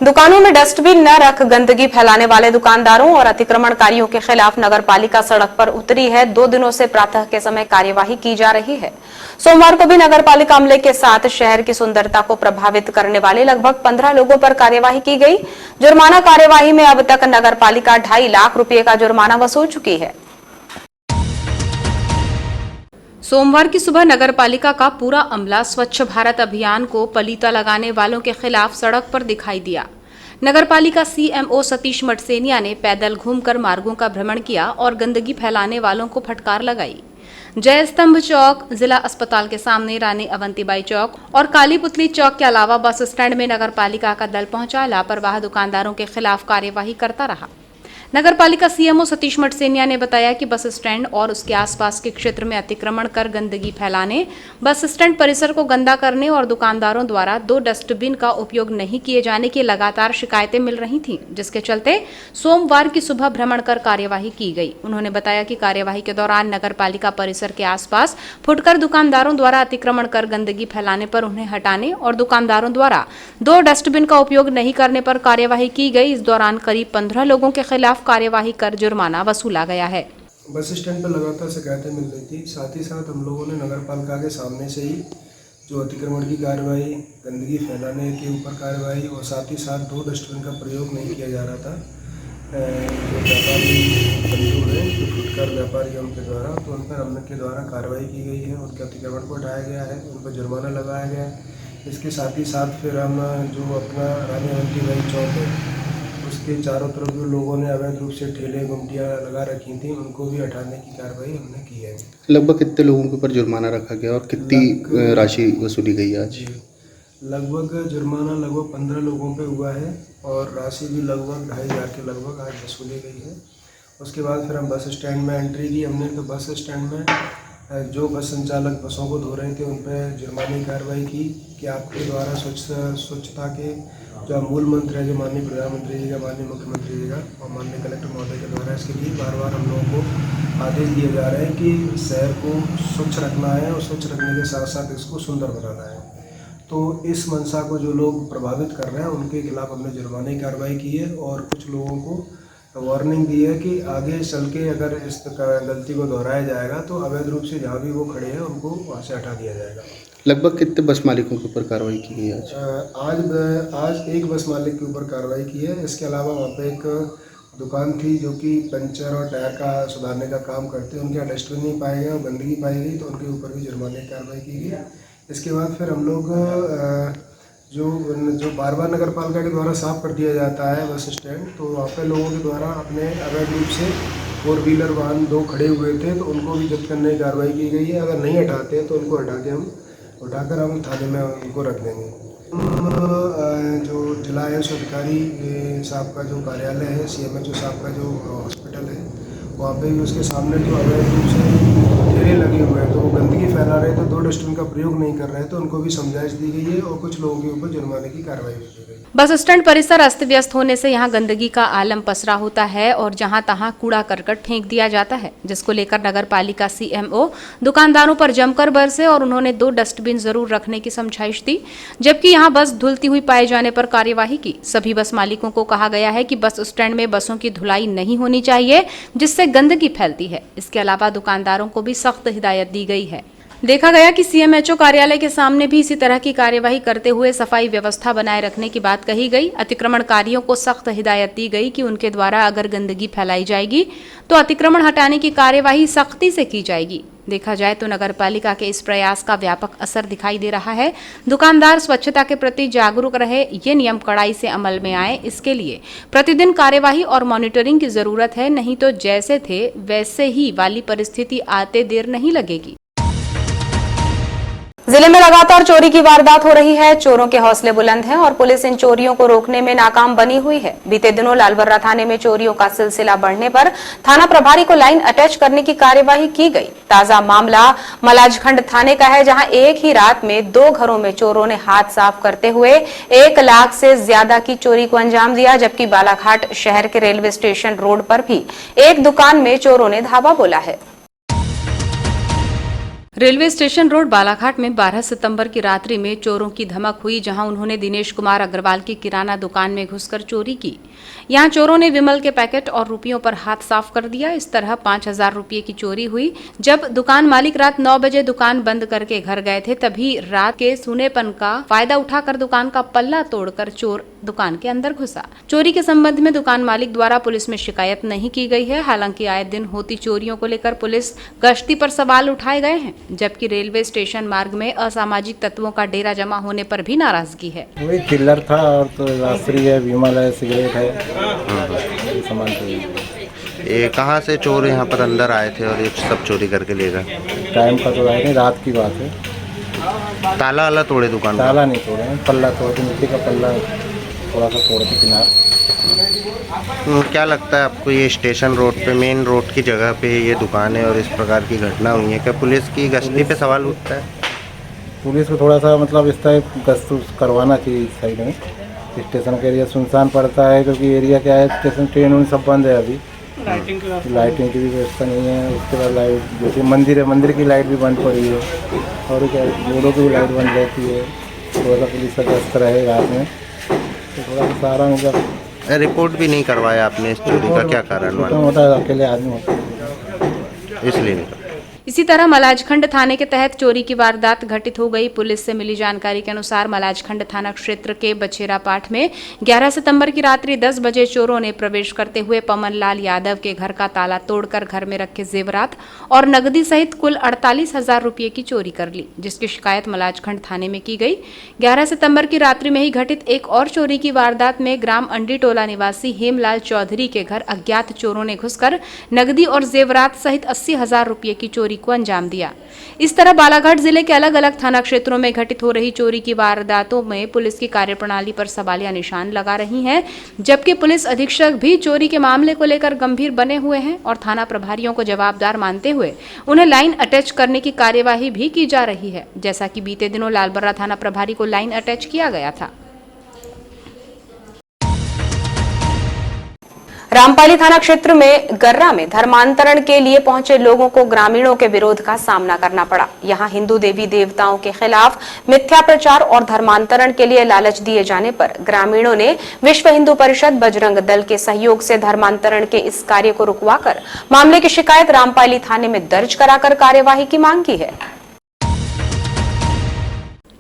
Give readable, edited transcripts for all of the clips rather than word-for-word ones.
दुकानों में डस्टबिन न रख गंदगी फैलाने वाले दुकानदारों और अतिक्रमणकारियों के खिलाफ नगरपालिका सड़क पर उतरी है। 2 दिनों से प्रातः के समय कार्यवाही की जा रही है। सोमवार को भी नगरपालिका अमले के साथ शहर की सुंदरता को प्रभावित करने वाले लगभग 15 लोगों पर कार्यवाही की गई। जुर्माना कार्यवाही में अब तक नगरपालिका 2.5 लाख रुपए का जुर्माना वसूल चुकी है। सोमवार की सुबह नगरपालिका का पूरा अमला स्वच्छ भारत अभियान को पलीता लगाने वालों के खिलाफ सड़क पर दिखाई दिया। नगरपालिका सीएमओ सतीश मटसेनिया ने पैदल घूमकर मार्गों का भ्रमण किया और गंदगी फैलाने वालों को फटकार लगाई। जय स्तंभ चौक, जिला अस्पताल के सामने रानी अवंतीबाई चौक और काली पुतली चौक के अलावा बस स्टैंड में नगरपालिका का दल पहुंचा लापरवाह दुकानदारों के खिलाफ कार्यवाही करता रहा। नगरपालिका सीएमओ सतीश मटसेनिया ने बताया कि बस स्टैंड और उसके आसपास के क्षेत्र में अतिक्रमण कर गंदगी फैलाने, बस स्टैंड परिसर को गंदा करने और दुकानदारों द्वारा 2 डस्टबिन का उपयोग नहीं किए जाने की लगातार शिकायतें मिल रही थीं, जिसके चलते सोमवार की सुबह भ्रमण कर कार्यवाही की गई। उन्होंने बताया कि कार्यवाही के दौरान नगरपालिका परिसर के आसपास फुटकर दुकानदारों द्वारा अतिक्रमण कर गंदगी फैलाने पर उन्हें हटाने और दुकानदारों द्वारा 2 डस्टबिन का उपयोग नहीं करने पर कार्यवाही की गई। इस दौरान करीब 15 लोगों के खिलाफ कार्यवाही कर जुर्माना वसूला गया है। बस स्टैंड पर लगातार शिकायतें मिल रही थी। साथ ही साथ हम लोगों ने नगरपालिका के सामने से ही जो अतिक्रमण की कार्रवाई, गंदगी फैलाने के ऊपर कार्रवाई और साथ ही साथ 2 डस्टबिन का प्रयोग नहीं किया जा रहा था। जो व्यापारी बंधु हैं, जो फुटकर व्यापारी हैं उनके द्वारा, तो उन पर हमने के द्वारा कार्रवाई की गई है। उनके अतिक्रमण को हटाया गया है, उन पर जुर्माना लगाया गया है। इसके साथ ही साथ फिर हम जो अपना रानी अवंतीबाई चौक है उसके चारों तरफ जो लोगों ने अवैध रूप से ठेले गुमटियाँ लगा रखी थी, उनको भी हटाने की कार्रवाई हमने की है। लगभग कितने लोगों के ऊपर जुर्माना रखा गया और कितनी राशि वसूली गई आज? लगभग जुर्माना लगभग 15 लोगों पे हुआ है और राशि भी लगभग 2,500 के लगभग आज वसूली गई है। उसके बाद फिर हम बस स्टैंड में एंट्री की हमने, तो बस स्टैंड में जो बस संचालक बसों को धो रहे थे उन पर जुर्माने की कार्रवाई की कि आपके द्वारा स्वच्छता के जो मूल मंत्र है, जो माननीय प्रधानमंत्री जी का, माननीय मुख्यमंत्री जी का और माननीय कलेक्टर महोदय के द्वारा इसके लिए बार बार हम लोगों को आदेश दिए जा रहे हैं कि शहर को स्वच्छ रखना है और स्वच्छ रखने के साथ साथ इसको सुंदर बनाना है। तो इस मंशा को जो लोग प्रभावित कर रहे हैं उनके खिलाफ हमने जुर्माने की कार्रवाई की है और कुछ लोगों को वार्निंग दी है कि आगे चल के अगर इस गलती को दोहराया जाएगा तो अवैध रूप से जहाँ भी वो खड़े हैं उनको वहाँ से हटा दिया जाएगा। लगभग कितने बस मालिकों के ऊपर कार्रवाई की गई आज? आज एक बस मालिक के ऊपर कार्रवाई की है। इसके अलावा वहाँ पे एक दुकान थी जो कि पंचर और टायर का सुधारने का काम करते हैं, उनके यहाँ डस्टबिन नहीं पाए गए और गंदगी पाई गई, तो उनके ऊपर भी जुर्माने की कार्रवाई की गई। इसके बाद फिर हम लोग जो बार बार नगरपालिका के द्वारा साफ़ कर दिया जाता है बस स्टैंड, तो वहाँ पे लोगों के द्वारा अपने अवैध रूप से 4 व्हीलर वाहन 2 खड़े हुए थे, तो उनको भी जब्त करने की कार्रवाई की गई है। अगर नहीं हटाते हैं तो उनको उठाकर हम थाने में उनको रख देंगे। जो जिला आयुष अधिकारी साहब का जो कार्यालय है, CMHO साहब का जो हॉस्पिटल है, वहाँ पे भी उसके सामने जो अवैध रूप से ठेले लगे हुए हैं, तो वो गंदगी फैला रहे थे, 2 डस्टबिन का प्रयोग नहीं कर रहे थे, तो उनको भी समझाइश दी गई है और कुछ लोगों के ऊपर जुर्माने की कार्रवाई भी की गई। बस स्टैंड परिसर अस्त व्यस्त होने से यहाँ गंदगी का आलम पसरा होता है और जहाँ तहाँ कूड़ा करकट फेंक दिया जाता है, जिसको लेकर नगरपालिका CMO दुकानदारों पर जमकर बरसे और उन्होंने 2 डस्टबिन जरूर रखने की समझाइश दी, जबकि यहाँ बस धुलती हुई पाए जाने पर कार्यवाही की। सभी बस मालिकों को कहा गया है कि बस स्टैंड में बसों की धुलाई नहीं होनी चाहिए, जिससे गंदगी फैलती है। इसके अलावा दुकानदारों को भी सख्त हिदायत दी गई है। देखा गया कि CMHO कार्यालय के सामने भी इसी तरह की कार्यवाही करते हुए सफाई व्यवस्था बनाए रखने की बात कही गई। अतिक्रमणकारियों को सख्त हिदायत दी गई कि उनके द्वारा अगर गंदगी फैलाई जाएगी तो अतिक्रमण हटाने की कार्यवाही सख्ती से की जाएगी। देखा जाए तो नगरपालिका के इस प्रयास का व्यापक असर दिखाई दे रहा है। दुकानदार स्वच्छता के प्रति जागरूक रहे, ये नियम कड़ाई से अमल में आए, इसके लिए प्रतिदिन कार्यवाही और मॉनिटरिंग की जरूरत है, नहीं तो जैसे थे वैसे ही वाली परिस्थिति आते देर नहीं लगेगी। जिले में लगातार चोरी की वारदात हो रही है। चोरों के हौसले बुलंद हैं और पुलिस इन चोरियों को रोकने में नाकाम बनी हुई है। बीते दिनों लालबर्रा थाने में चोरियों का सिलसिला बढ़ने पर थाना प्रभारी को लाइन अटैच करने की कार्यवाही की गई। ताजा मामला मलाजखंड थाने का है, जहां एक ही रात में 2 घरों में चोरों ने हाथ साफ करते हुए 1 लाख से ज्यादा की चोरी को अंजाम दिया, जबकि बालाघाट शहर के रेलवे स्टेशन रोड पर भी एक दुकान में चोरों ने धावा बोला है। रेलवे स्टेशन रोड बालाघाट में 12 सितंबर की रात्रि में चोरों की धमक हुई, जहां उन्होंने दिनेश कुमार अग्रवाल की किराना दुकान में घुसकर चोरी की। यहां चोरों ने विमल के पैकेट और रुपयों पर हाथ साफ कर दिया। इस तरह 5,000 रुपये की चोरी हुई। जब दुकान मालिक रात 9 बजे दुकान बंद करके घर गए थे, तभी रात के सूनेपन का फायदा उठाकर दुकान का पल्ला तोड़कर चोर दुकान के अंदर घुसा। चोरी के संबंध में दुकान मालिक द्वारा पुलिस में शिकायत नहीं की गई है। हालांकि आए दिन होती चोरियों को लेकर पुलिस गश्ती पर सवाल उठाए गए हैं, जबकि रेलवे स्टेशन मार्ग में असामाजिक तत्वों का डेरा जमा होने पर भी नाराजगी है। वही चिल्लर था और तो रात्रि है, विमल है, सिगरेट है, ये सामान चोरी हुआ। ये कहाँ से चोर यहाँ पर अंदर आए थे और ये सब चोरी करके ले गए? टाइम का तो नहीं, रात की बात है। ताला वाला तोड़े दुकान का? ताला नहीं तोड़े, पल्ला तोड़े, मिट्टी का पल्ला थोड़ा सा तोड़ के किनार। क्या लगता है आपको, ये स्टेशन रोड पे, मेन रोड की जगह पे ये दुकान है और इस प्रकार की घटना हुई है, क्या पुलिस की गश्ती पे सवाल उठता है? पुलिस को थोड़ा सा मतलब इस टाइप गश्त करवाना चाहिए इस साइड में। स्टेशन का एरिया सुनसान पड़ता है, क्योंकि एरिया क्या है, स्टेशन ट्रेन उन सब बंद है अभी, लाइटिंग की भी व्यवस्था नहीं है। उसके बाद लाइट जैसे मंदिर है, मंदिर की लाइट भी बंद पड़ी है, और क्या रोडों की भी लाइट बंद रहती है। थोड़ा सा पुलिस का गश्त रहे रात में, तो थोड़ा सा सारा मतलब। रिपोर्ट भी नहीं करवाया आपने इस चोरी का, क्या कारण छोटा मोटा अकेले आदमी होता है, इसलिए नहीं? इसी तरह मलाजखंड थाने के तहत चोरी की वारदात घटित हो गई। पुलिस से मिली जानकारी के अनुसार मलाजखंड थाना क्षेत्र के बछेरा पाठ में 11 सितंबर की रात्रि 10 बजे चोरों ने प्रवेश करते हुए पमन लाल यादव के घर का ताला तोड़कर घर में रखे जेवरात और नकदी सहित कुल 48,000 रुपये की चोरी कर ली, जिसकी शिकायत मलाजखंड थाने में की गई। 11 सितंबर की रात्रि में ही घटित एक और चोरी की वारदात में ग्राम अंडी टोला निवासी हेमलाल चौधरी के घर अज्ञात चोरों ने घुसकर नकदी और जेवरात सहित 80,000 रुपये की चोरी को अंजाम दिया। इस तरह बालाघाट जिले के अलग अलग थाना क्षेत्रों में घटित हो रही चोरी की वारदातों में पुलिस की कार्यप्रणाली पर सवालिया निशान लगा रही हैं, जबकि पुलिस अधीक्षक भी चोरी के मामले को लेकर गंभीर बने हुए हैं और थाना प्रभारियों को जवाबदार मानते हुए उन्हें लाइन अटैच करने की कार्यवाही भी की जा रही है, जैसा कि बीते दिनों लालबर्रा थाना प्रभारी को लाइन अटैच किया गया था। रामपाली थाना क्षेत्र में गर्रा में धर्मांतरण के लिए पहुंचे लोगों को ग्रामीणों के विरोध का सामना करना पड़ा। यहां हिंदू देवी देवताओं के खिलाफ मिथ्या प्रचार और धर्मांतरण के लिए लालच दिए जाने पर ग्रामीणों ने विश्व हिंदू परिषद बजरंग दल के सहयोग से धर्मांतरण के इस कार्य को रुकवाकर मामले की शिकायत रामपाली थाने में दर्ज कराकर कार्यवाही की मांग की है।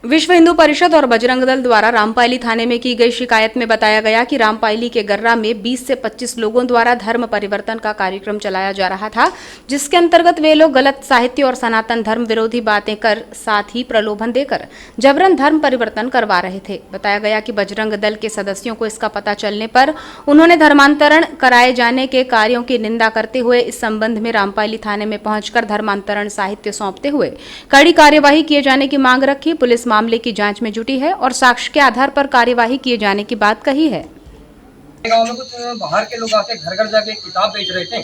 विश्व हिंदू परिषद और बजरंग दल द्वारा रामपाली थाने में की गई शिकायत में बताया गया कि रामपाली के गर्रा में 20 से 25 लोगों द्वारा धर्म परिवर्तन का कार्यक्रम चलाया जा रहा था, जिसके अंतर्गत वे लोग गलत साहित्य और सनातन धर्म विरोधी बातें कर साथ ही प्रलोभन देकर जबरन धर्म परिवर्तन करवा रहे थे। बताया गया कि बजरंग दल के सदस्यों को इसका पता चलने पर उन्होंने धर्मांतरण कराए जाने के कार्यों की निंदा करते हुए इस संबंध में रामपाली थाने में पहुंचकर धर्मांतरण साहित्य सौंपते हुए कड़ी कार्यवाही किए जाने की मांग रखी। पुलिस मामले की जांच में जुटी है और साक्ष्य के आधार पर कार्यवाही किए जाने की बात कही है। गाँव में कुछ बाहर के लोग आके घर घर जाके किताब बेच रहे थे,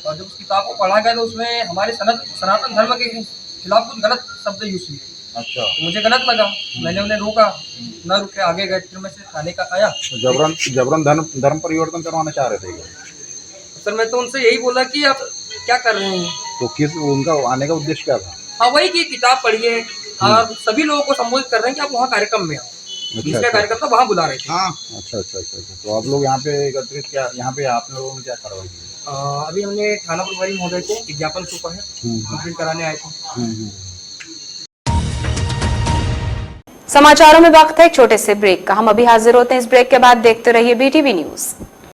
और जब उस किताब को पढ़ा गया तो उसमें हमारे सनातन धर्म के खिलाफ कुछ गलत शब्द यूज हुए। अच्छा, तो मुझे गलत लगा, मैंने उन्हें रोका, न रुके, आगे गए। फिर मैं थाने का आया। जबरन धर्म परिवर्तन करवाना चाह रहे थे सर? मैं तो उनसे यही बोला कि आप क्या कर रहे हैं। तो किस उनका आने का उद्देश्य क्या था? हाँ, वही कि किताब पढ़िए, आप सभी लोगों को संबोधित कर रहे हैं कि आप वहाँ कार्यक्रम में आओ। दूसरे कार्यकर्ता वहाँ बुला रहे थे। हाँ, अच्छा। तो आप लोग यहाँ पे एकत्रित, क्या यहाँ पे आप लोगों ने क्या कार्रवाई की? अभी हमने थाना प्रभारी महोदय को विज्ञापन सौंपा है, कंप्लीट कराने आए थे। समाचारों में वक्त है एक छोटे से ब्रेक का। हम अभी हाजिर होते हैं इस ब्रेक के बाद। देखते रहिए BTV न्यूज।